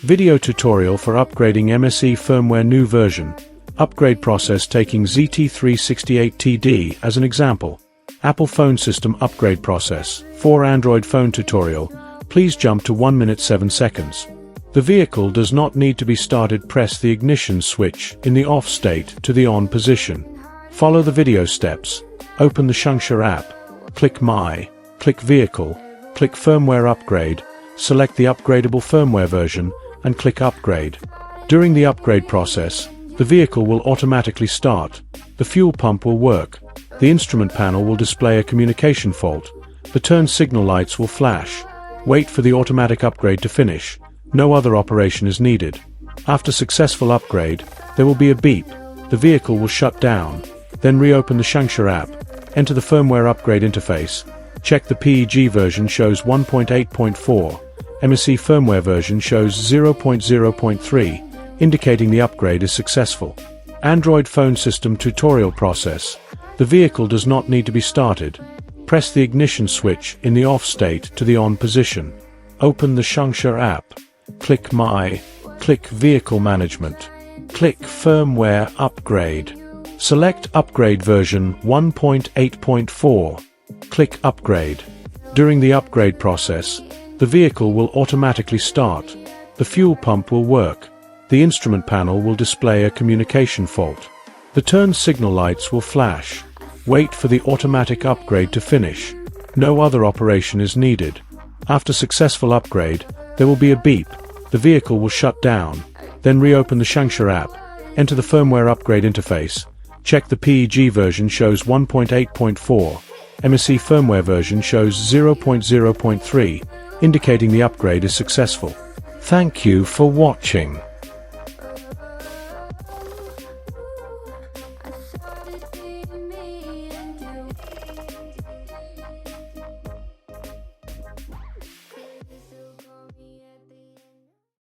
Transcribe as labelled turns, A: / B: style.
A: Video tutorial for upgrading MSE firmware new version. Upgrade process taking ZT368TD as an example. Apple phone system upgrade process. For Android phone tutorial, please jump to 1 minute 7 seconds. The vehicle does not need to be started. Press the ignition switch in the off state to the on position. Follow the video steps. Open the Zontes app. Click My. Click Vehicle. Click Firmware Upgrade. Select the upgradable firmware version and click Upgrade. During the upgrade process, the vehicle will automatically start. The fuel pump will work. The instrument panel will display a communication fault. The turn signal lights will flash. Wait for the automatic upgrade to finish. No other operation is needed. After successful upgrade, there will be a beep. The vehicle will shut down. Then reopen the Zontes app. Enter the firmware upgrade interface. Check the PEG version shows 1.8.4. MSE firmware version shows 0.0.3, indicating the upgrade is successful. Android phone system tutorial process. The vehicle does not need to be started. Press the ignition switch in the off state to the on position. Open the Zontes app. Click My. Click Vehicle Management. Click Firmware Upgrade. Select Upgrade version 1.8.4. Click Upgrade. During the upgrade process, the vehicle will automatically start. The fuel pump will work. The instrument panel will display a communication fault. The turn signal lights will flash. Wait for the automatic upgrade to finish. No other operation is needed. After successful upgrade, there will be a beep. The vehicle will shut down. Then reopen the Zontes app. Enter the firmware upgrade interface. Check the PEG version shows 1.8.4. MSE firmware version shows 0.0.3, indicating the upgrade is successful. Thank you for watching.